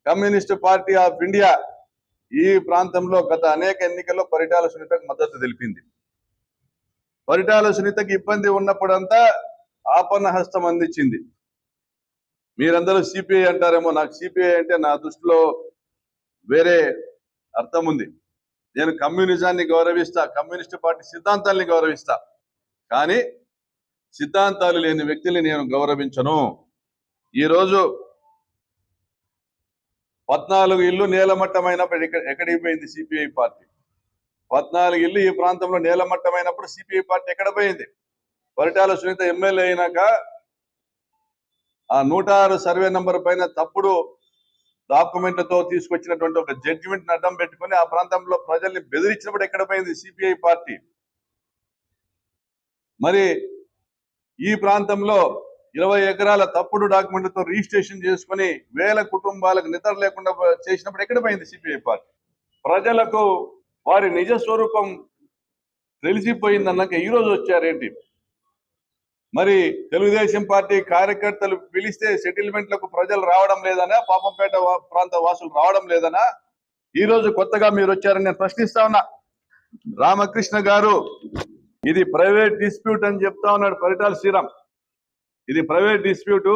Communist party of India ఈ ప్రాంతంలో గత అనేక ఎన్నికల్లో పరిటాల సునీతకు మద్దతు తెలిపింది. పరిటాల సునీతకి ఇబ్బంది ఉన్నప్పుడంతా ఆపన్న హస్తం అందించింది. మీరందరూ సిపిఐ అంటారేమో, నాకు సిపిఐ అంటే నా దృష్టిలో వేరే అర్థం ఉంది. నేను కమ్యూనిజాన్ని గౌరవిస్తా, కమ్యూనిస్ట్ పార్టీ సిద్ధాంతాల్ని గౌరవిస్తా, కానీ సిద్ధాంతాలు లేని వ్యక్తుల్ని నేను గౌరవించను. ఈరోజు 14 ఇళ్ళు నేలమట్టమైనప్పుడు ఎక్కడికి పోయింది సిపిఐ పార్టీ? 14 ఇళ్ళు ఈ ప్రాంతంలో నేలమట్టమైనప్పుడు సిపిఐ పార్టీ ఎక్కడ పోయింది? పరిటాల సునీత ఎమ్మెల్యే అయినాక ఆ 106 సర్వే నంబర్ పైన తప్పుడు డాక్యుమెంట్లతో తీసుకొచ్చినటువంటి ఒక జడ్జిమెంట్ అడ్డం పెట్టుకుని ఆ ప్రాంతంలో ప్రజల్ని బెదిరించినప్పుడు ఎక్కడ పోయింది సిపిఐ పార్టీ? మరి ఈ ప్రాంతంలో 20 ఎకరాల తప్పుడు డాక్యుమెంట్లతో రిజిస్ట్రేషన్ చేసుకుని వేల కుటుంబాలకు నిద్ర లేకుండా చేసినప్పుడు ఎక్కడ పోయింది సిపిఐ పార్టీ? ప్రజలకు వారి నిజ స్వరూపం తెలిసిపోయిందన్నాక ఈరోజు వచ్చారేంటి? మరి తెలుగుదేశం పార్టీ కార్యకర్తలు పిలిస్తే సెటిల్మెంట్లకు ప్రజలు రావడం లేదనా? పాపంపేట ప్రాంత వాసులు రావడం లేదనా? ఈ రోజు కొత్తగా మీరు వచ్చారని నేను ప్రశ్నిస్తా ఉన్నా. రామకృష్ణ గారు ఇది ప్రైవేట్ డిస్ప్యూట్ అని చెప్తా ఉన్నాడు పరిటాల శ్రీరామ్. ఇది ప్రైవేట్ డిస్ప్యూట్,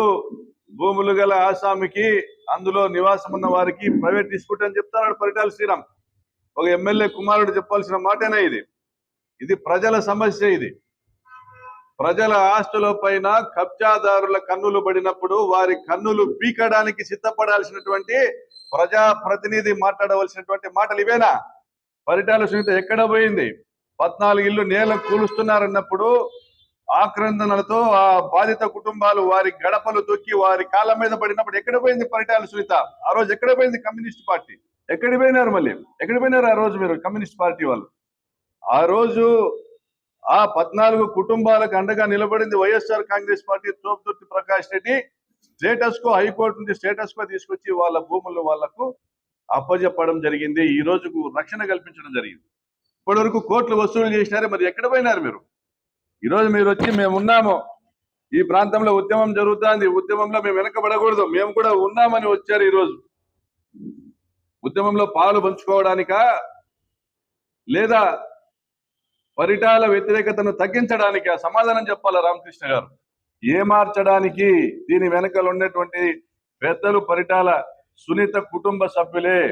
భూములు గల ఆసామికి అందులో నివాసం ఉన్న వారికి ప్రైవేట్ డిస్ప్యూట్ అని చెప్తున్నాడు పరిటాల శ్రీరామ్. ఒక ఎమ్మెల్యే కుమారుడు చెప్పాల్సిన మాటేనా ఇది? ఇది ప్రజల సమస్య. ఇది ప్రజల ఆస్తుల పైన కబ్జాదారుల కన్నులు పడినప్పుడు వారి కన్నులు పీకడానికి సిద్ధపడాల్సినటువంటి ప్రజాప్రతినిధి మాట్లాడవలసినటువంటి మాటలు ఇవేనా? పరిటాల సునీత ఎక్కడ పోయింది? 14 ఇళ్ళు నేల కూలుస్తున్నారన్నప్పుడు ఆక్రందనలతో ఆ బాధిత కుటుంబాలు వారి గడపలు తొక్కి వారి కాళ్ళ మీద పడినప్పుడు ఎక్కడ పోయింది పరిటాల సునీత? ఆ రోజు ఎక్కడ పోయింది కమ్యూనిస్ట్ పార్టీ? ఎక్కడికి పోయినారు? మళ్ళీ ఎక్కడికి పోయినారు ఆ రోజు మీరు కమ్యూనిస్ట్ పార్టీ వాళ్ళు? ఆ రోజు ఆ 14 కుటుంబాలకు అండగా నిలబడింది YSR Congress party. Thopudurthi Prakash Reddy status quo, high court నుంచి స్టేటస్ కో తీసుకొచ్చి వాళ్ళ భూములు వాళ్లకు అప్పజెప్పడం జరిగింది. ఈ రోజుకు రక్షణ కల్పించడం జరిగింది. ఇప్పటి వరకు కోట్లు వసూలు చేసినారే, మరి ఎక్కడ పోయినారు మీరు? ఈరోజు మీరు వచ్చి మేము ఉన్నాము, ఈ ప్రాంతంలో ఉద్యమం జరుగుతుంది, ఉద్యమంలో మేము వెనకబడకూడదు, మేము కూడా ఉన్నామని వచ్చారు. ఈరోజు ఉద్యమంలో పాలు పంచుకోవడానికా లేదా పరిటాల వ్యతిరేకతను తగ్గించడానికి సమాధానం చెప్పాలా రామకృష్ణ గారు? ఏమార్చడానికి దీని వెనకలు ఉన్నటువంటి పెద్దలు పరిటాల సునీత కుటుంబ సభ్యులే.